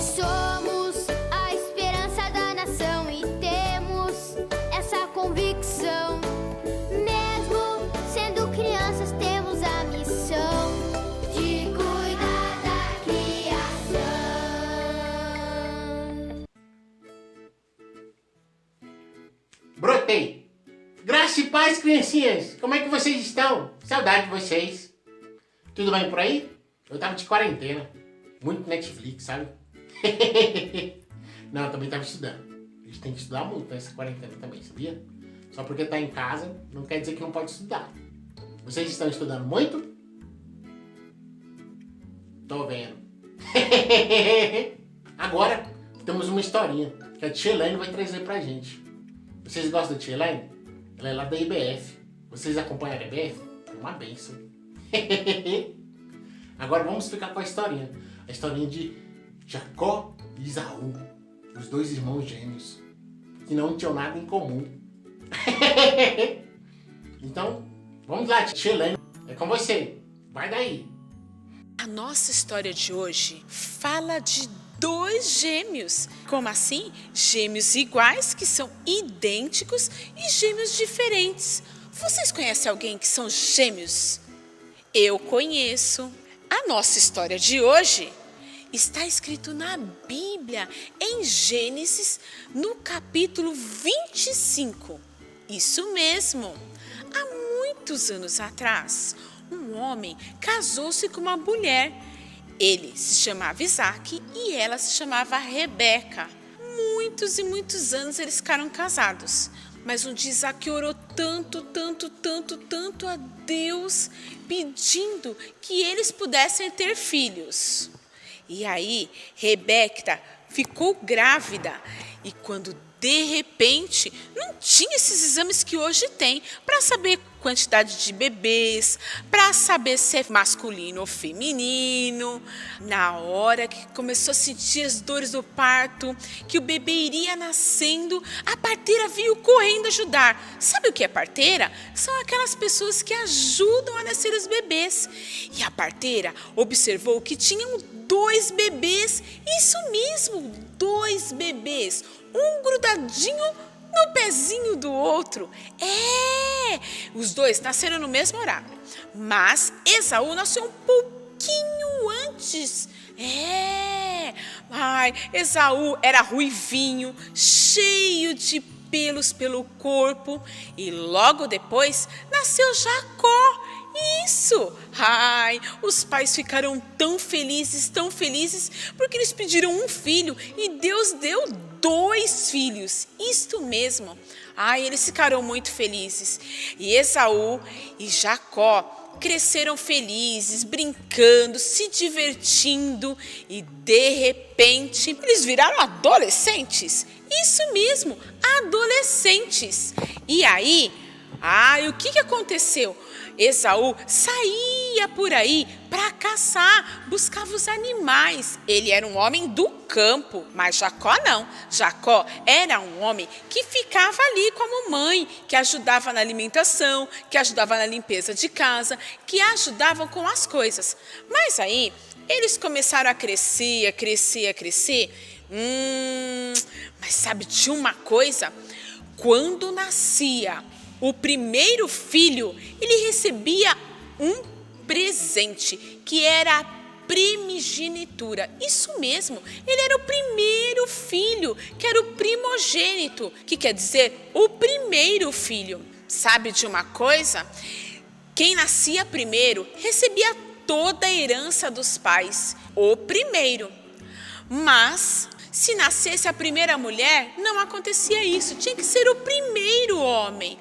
Somos a esperança da nação e temos essa convicção. Mesmo sendo crianças, temos a missão de cuidar da criação. Brotei! Graça e paz, criancinhas! Como é que vocês estão? Saudade de vocês! Tudo bem por aí? Eu tava de quarentena. Muito Netflix, sabe? Não, eu também tava estudando. A gente tem que estudar muito nessa quarentena também, sabia? Só porque tá em casa não quer dizer que não pode estudar. Vocês estão estudando muito? Tô vendo. Agora temos uma historinha que a tia Elaine vai trazer pra gente. Vocês gostam da tia Elaine? Ela é lá da IBF. Vocês acompanham a IBF? É uma bênção. Agora vamos ficar com a historinha. A historinha de Jacó e Esaú. Os dois irmãos gêmeos. Que não tinham nada em comum. Então, vamos lá, tia Elaine. É com você. Vai daí. A nossa história de hoje fala de dois gêmeos. Como assim? Gêmeos iguais, que são idênticos, e gêmeos diferentes. Vocês conhecem alguém que são gêmeos? Eu conheço. A nossa história de hoje está escrito na Bíblia, em Gênesis, no capítulo 25. Isso mesmo. Há muitos anos atrás, um homem casou-se com uma mulher. Ele se chamava Isaac e ela se chamava Rebeca. Muitos e muitos anos eles ficaram casados. Mas um dia Isaac orou tanto a Deus, pedindo que eles pudessem ter filhos. E aí, Rebeca ficou grávida. E quando de repente, não tinha esses exames que hoje tem para saber quantidade de bebês, para saber se é masculino ou feminino. Na hora que começou a sentir as dores do parto, que o bebê iria nascendo, a parteira veio correndo ajudar. Sabe o que é parteira? São aquelas pessoas que ajudam a nascer os bebês. E a parteira observou que tinham 2 bebês, isso mesmo, 2 bebês, um grudadinho no pezinho do outro. Os 2 nasceram no mesmo horário, mas Esaú nasceu um pouquinho antes. Esaú era ruivinho, cheio de pelos pelo corpo, e logo depois nasceu Jacó. Isso! Os pais ficaram tão felizes, porque eles pediram um filho e Deus deu 2 filhos. Isto mesmo. Eles ficaram muito felizes. E Esaú e Jacó cresceram felizes, brincando, se divertindo, e de repente eles viraram adolescentes. Isso mesmo, adolescentes. E aí, o que aconteceu? Esaú saía por aí para caçar, buscava os animais. Ele era um homem do campo, mas Jacó não. Jacó era um homem que ficava ali com a mamãe, que ajudava na alimentação, que ajudava na limpeza de casa, que ajudava com as coisas. Mas aí, eles começaram a crescer. Mas sabe de uma coisa? Quando nascia o primeiro filho, ele recebia um presente, que era a primogenitura. Isso mesmo, ele era o primeiro filho, que era o primogênito, que quer dizer o primeiro filho. Sabe de uma coisa? Quem nascia primeiro recebia toda a herança dos pais, o primeiro. Mas se nascesse a primeira mulher, não acontecia isso, tinha que ser o primeiro homem.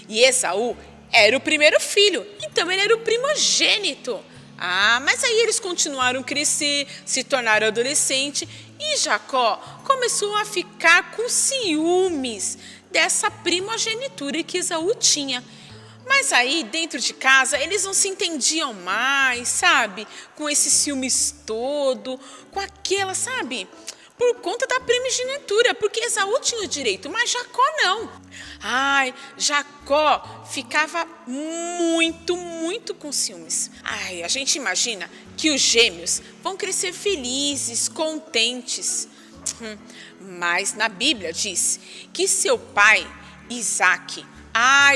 E Esaú era o primeiro filho, então ele era o primogênito. Mas aí eles continuaram a crescer, se tornaram adolescentes, e Jacó começou a ficar com ciúmes dessa primogenitura que Esaú tinha. Mas aí, dentro de casa, eles não se entendiam mais, sabe? Com esses ciúmes todo, com aquela, sabe? Por conta da primogenitura, porque Esaú tinha o direito, mas Jacó não. Jacó ficava muito com ciúmes. A gente imagina que os gêmeos vão crescer felizes, contentes. Mas na Bíblia diz que seu pai, Isaque,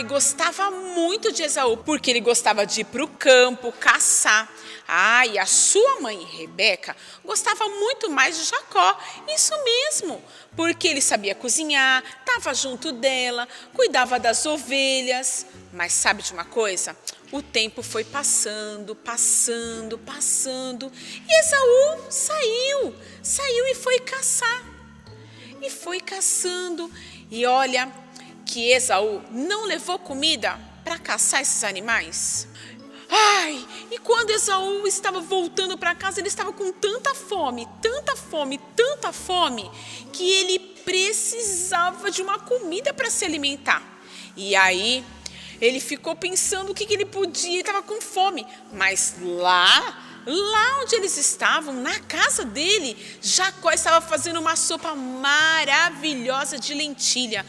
gostava muito de Esaú, porque ele gostava de ir para o campo, caçar. E a sua mãe, Rebeca, gostava muito mais de Jacó, isso mesmo, porque ele sabia cozinhar, estava junto dela, cuidava das ovelhas. Mas sabe de uma coisa? O tempo foi passando, e Esaú saiu e foi caçar. E foi caçando, e olha que Esaú não levou comida para caçar esses animais. E quando Esaú estava voltando para casa, ele estava com tanta fome, que ele precisava de uma comida para se alimentar. E aí, ele ficou pensando o que ele podia, ele estava com fome. Mas lá onde eles estavam, na casa dele, Jacó estava fazendo uma sopa maravilhosa de lentilha.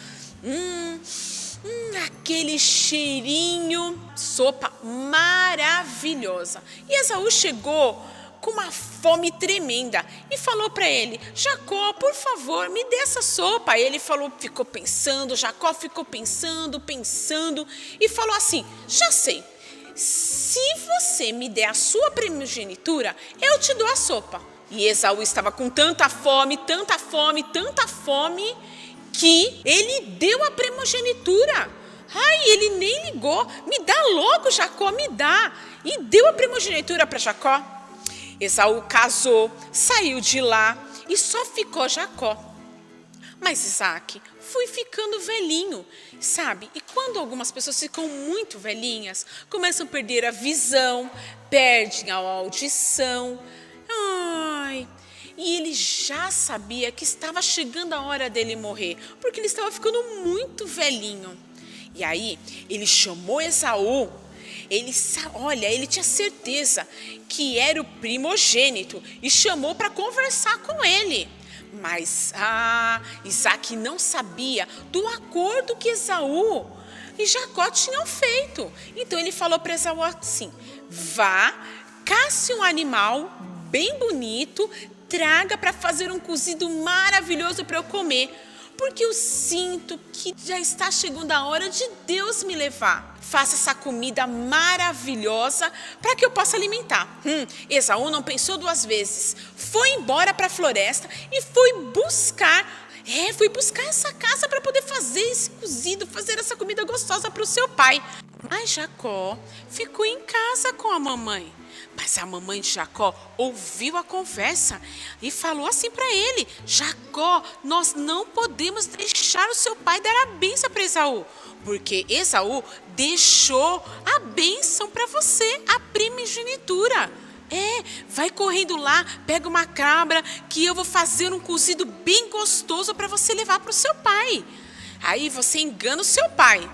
Aquele cheirinho, sopa maravilhosa. E Esaú chegou com uma fome tremenda e falou para ele: Jacó, por favor, me dê essa sopa. E ele ficou pensando, Jacó ficou pensando e falou assim: já sei, se você me der a sua primogenitura, eu te dou a sopa. E Esaú estava com tanta fome, que ele deu a primogenitura. Ele nem ligou. Me dá logo, Jacó, me dá. E deu a primogenitura para Jacó. Esaú casou, saiu de lá e só ficou Jacó. Mas Isaque foi ficando velhinho, sabe? E quando algumas pessoas ficam muito velhinhas, começam a perder a visão, perdem a audição. E ele já sabia que estava chegando a hora dele morrer, porque ele estava ficando muito velhinho. E aí, ele chamou Esaú. Ele tinha certeza que era o primogênito e chamou para conversar com ele. Mas Isaque não sabia do acordo que Esaú e Jacó tinham feito. Então ele falou para Esaú assim: vá, casse um animal bem bonito, traga para fazer um cozido maravilhoso para eu comer, porque eu sinto que já está chegando a hora de Deus me levar. Faça essa comida maravilhosa para que eu possa alimentar. Esaú não pensou duas vezes. Foi embora para a floresta e foi buscar essa casa para poder fazer esse cozido, fazer essa comida gostosa para o seu pai. Mas Jacó ficou em casa com a mamãe. Mas a mamãe de Jacó ouviu a conversa e falou assim para ele: Jacó, nós não podemos deixar o seu pai dar a bênção para Esaú, porque Esaú deixou a bênção para você, a primogenitura. Vai correndo lá, pega uma cabra que eu vou fazer um cozido bem gostoso para você levar para o seu pai. Aí você engana o seu pai.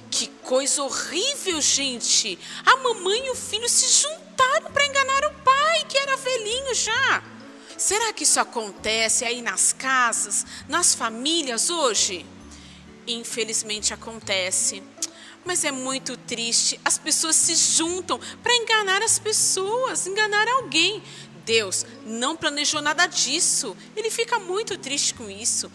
Que coisa horrível, gente. A mamãe e o filho se juntaram para enganar o pai, que era velhinho já. Será que isso acontece aí nas casas, nas famílias hoje? Infelizmente acontece. Mas é muito triste. As pessoas se juntam para enganar as pessoas, enganar alguém. Deus não planejou nada disso. Ele fica muito triste com isso.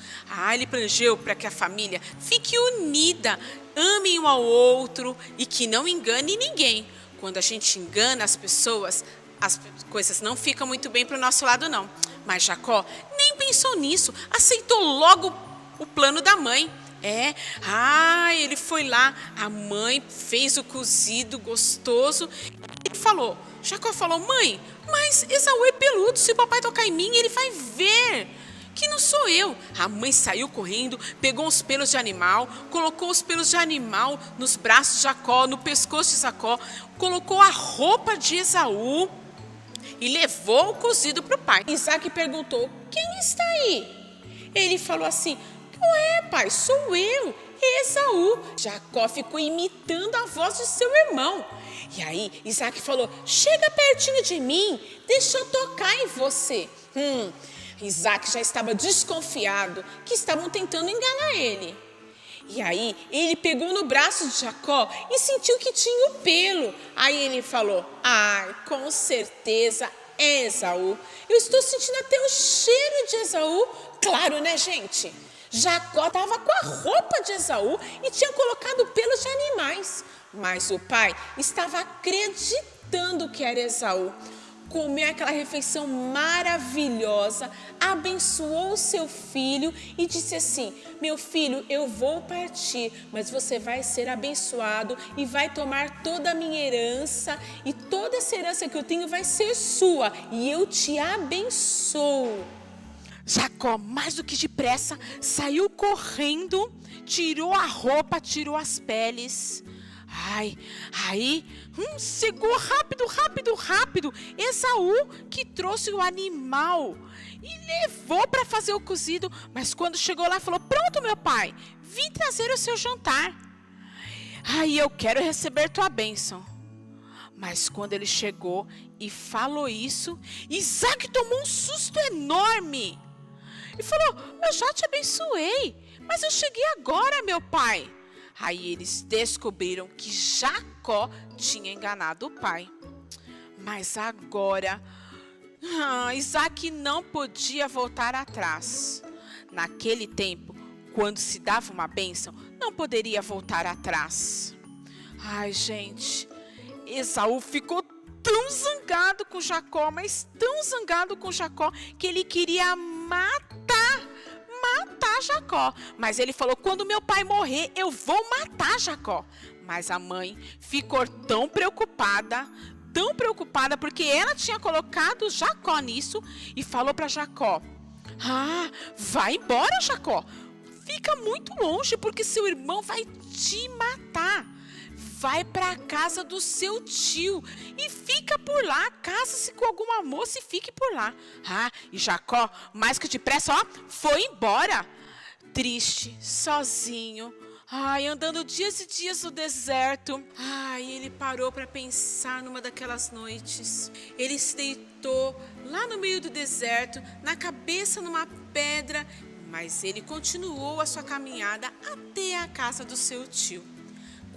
Ele planejou para que a família fique unida, amem um ao outro e que não engane ninguém. Quando a gente engana as pessoas, as coisas não ficam muito bem para o nosso lado, não. Mas Jacó nem pensou nisso, aceitou logo o plano da mãe. Ele foi lá, a mãe fez o cozido gostoso. Jacó falou: mãe, mas Esaú é peludo, se o papai tocar em mim, ele vai ver que não sou eu. A mãe saiu correndo, pegou os pelos de animal, colocou os pelos de animal nos braços de Jacó, no pescoço de Jacó, colocou a roupa de Esaú e levou o cozido para o pai. Isaque perguntou: quem está aí? Ele falou assim: ué, pai, sou eu, Esaú. Jacó ficou imitando a voz de seu irmão. E aí Isaque falou: chega pertinho de mim, deixa eu tocar em você. Isaque já estava desconfiado que estavam tentando enganar ele. E aí ele pegou no braço de Jacó e sentiu que tinha o pelo. Aí ele falou: ai, com certeza é Esaú. Eu estou sentindo até o cheiro de Esaú. Claro, né, gente? Jacó estava com a roupa de Esaú e tinha colocado pelos de animais. Mas o pai estava acreditando que era Esaú. Comeu aquela refeição maravilhosa, abençoou o seu filho e disse assim: meu filho, eu vou partir, mas você vai ser abençoado e vai tomar toda a minha herança, e toda essa herança que eu tenho vai ser sua, e eu te abençoo. Jacó, mais do que depressa, saiu correndo, tirou a roupa, tirou as peles. Aí chegou rápido, Esaú, que trouxe o animal e levou para fazer o cozido. Mas quando chegou lá, falou: pronto, meu pai, vim trazer o seu jantar. Aí eu quero receber tua bênção. Mas quando ele chegou e falou isso, Isaac tomou um susto enorme e falou: eu já te abençoei, mas eu cheguei agora, meu pai. Aí eles descobriram que Jacó tinha enganado o pai. Mas agora, Isaac não podia voltar atrás. Naquele tempo, quando se dava uma bênção, não poderia voltar atrás. Ai, gente, Esaú ficou tão zangado com Jacó, mas tão zangado com Jacó, que ele queria matar Jacó. Mas ele falou: quando meu pai morrer, eu vou matar Jacó. Mas a mãe ficou tão preocupada, porque ela tinha colocado Jacó nisso, e falou para Jacó: vai embora, Jacó, fica muito longe, porque seu irmão vai te matar. Vai para a casa do seu tio e fica por lá. Casa-se com alguma moça e fique por lá. E Jacó, mais que depressa, foi embora. Triste, sozinho. Andando dias e dias no deserto. Ele parou para pensar numa daquelas noites. Ele se deitou lá no meio do deserto, na cabeça numa pedra. Mas ele continuou a sua caminhada até a casa do seu tio.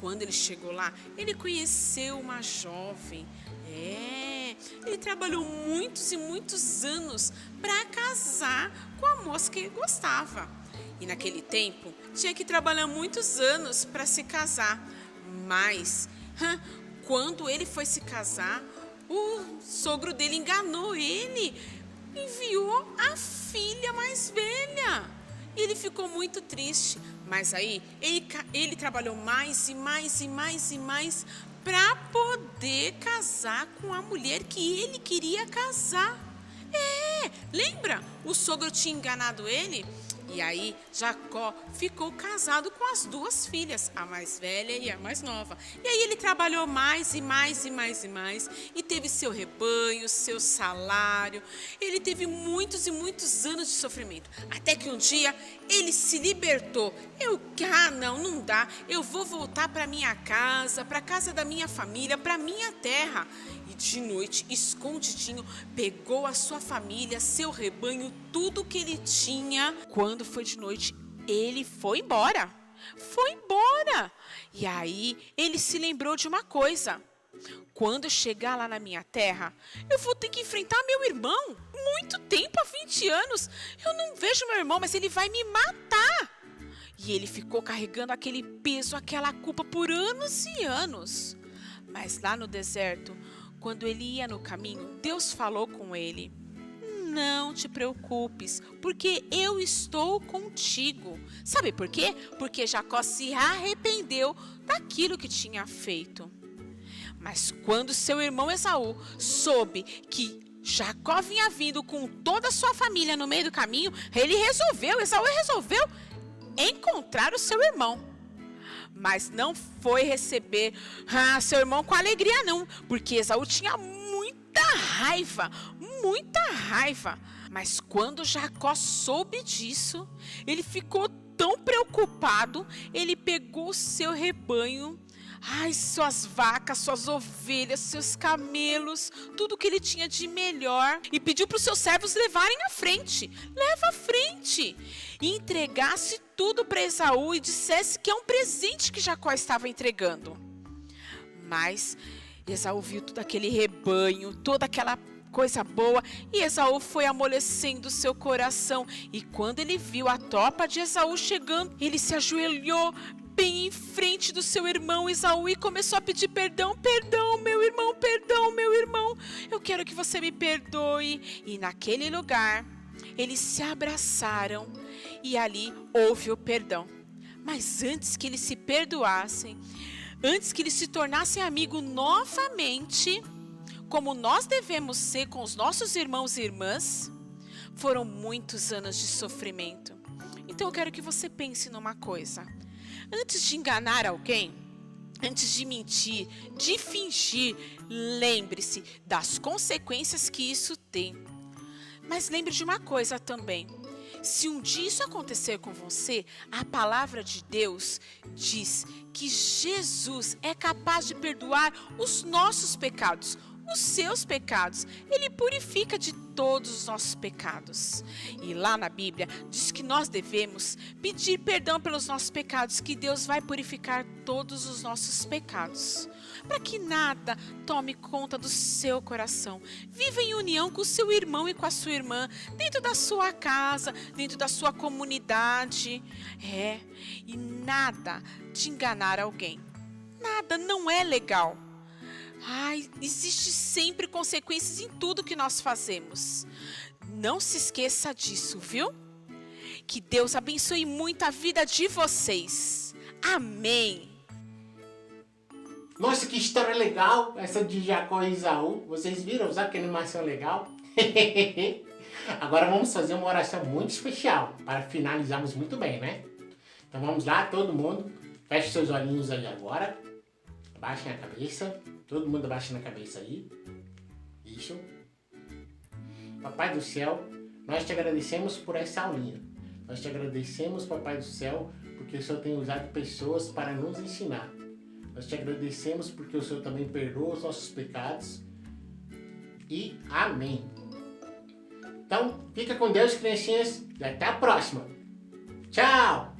Quando ele chegou lá, ele conheceu uma jovem. Ele trabalhou muitos e muitos anos para casar com a moça que ele gostava. E naquele tempo, tinha que trabalhar muitos anos para se casar. Mas, quando ele foi se casar, o sogro dele enganou ele. Enviou a filha mais velha. E ele ficou muito triste. Mas aí, ele trabalhou mais e mais para poder casar com a mulher que ele queria casar. Lembra? O sogro tinha enganado ele. E aí, Jacó ficou casado com as duas filhas, a mais velha e a mais nova. E aí ele trabalhou mais e mais. E teve seu rebanho, seu salário. Ele teve muitos e muitos anos de sofrimento. Até que um dia, ele se libertou. Não dá. Eu vou voltar para minha casa, para a casa da minha família, para minha terra. E de noite, escondidinho, pegou a sua família, seu rebanho, tudo que ele tinha. Quando foi de noite, ele foi embora. E aí, ele se lembrou de uma coisa. Quando eu chegar lá na minha terra, eu vou ter que enfrentar meu irmão. Muito tempo, há 20 anos. Eu não vejo meu irmão, mas ele vai me matar. E ele ficou carregando aquele peso, aquela culpa por anos e anos. Mas lá no deserto, quando ele ia no caminho, Deus falou com ele: não te preocupes, porque eu estou contigo. Sabe por quê? Porque Jacó se arrependeu daquilo que tinha feito. Mas quando seu irmão Esaú soube que Jacó vinha vindo com toda a sua família no meio do caminho, Esaú resolveu encontrar o seu irmão. Mas não foi receber seu irmão com alegria não, porque Esaú tinha muita raiva. Mas quando Jacó soube disso, ele ficou tão preocupado, ele pegou o seu rebanho, Ai, suas vacas, suas ovelhas, seus camelos, tudo que ele tinha de melhor. E pediu para os seus servos levarem à frente. Leva à frente. E entregasse tudo para Esaú e dissesse que é um presente que Jacó estava entregando. Mas Esaú viu todo aquele rebanho, toda aquela coisa boa, e Esaú foi amolecendo seu coração. E quando ele viu a tropa de Esaú chegando, ele se ajoelhou bem em frente do seu irmão Esaú e começou a pedir perdão. Perdão, meu irmão, eu quero que você me perdoe. E naquele lugar, eles se abraçaram e ali houve o perdão. Mas antes que eles se perdoassem, antes que eles se tornassem amigos novamente, como nós devemos ser com os nossos irmãos e irmãs, foram muitos anos de sofrimento. Então eu quero que você pense numa coisa. Antes de enganar alguém, antes de mentir, de fingir, lembre-se das consequências que isso tem. Mas lembre de uma coisa também. Se um dia isso acontecer com você, a palavra de Deus diz que Jesus é capaz de perdoar os nossos pecados, os seus pecados. Ele purifica de todos os nossos pecados. E lá na Bíblia diz que nós devemos pedir perdão pelos nossos pecados, que Deus vai purificar todos os nossos pecados, para que nada tome conta do seu coração. Viva em união com o seu irmão e com a sua irmã, dentro da sua casa, dentro da sua comunidade. E nada de enganar alguém. Nada, não é legal. Existe sempre consequências em tudo que nós fazemos. Não se esqueça disso, viu? Que Deus abençoe muito a vida de vocês. Amém. Nossa, que história legal, essa de Jacó e Esaú. Vocês viram? Sabe que animação legal? Agora vamos fazer uma oração muito especial, para finalizarmos muito bem, né? Então vamos lá, todo mundo. Feche seus olhinhos aí agora. Abaixem a cabeça. Todo mundo abaixa a cabeça aí. Isso. Papai do céu, nós te agradecemos por essa aulinha. Nós te agradecemos, Papai do céu, porque o Senhor tem usado pessoas para nos ensinar. Nós te agradecemos porque o Senhor também perdoa os nossos pecados. E amém. Então, fica com Deus, criancinhas. E até a próxima. Tchau!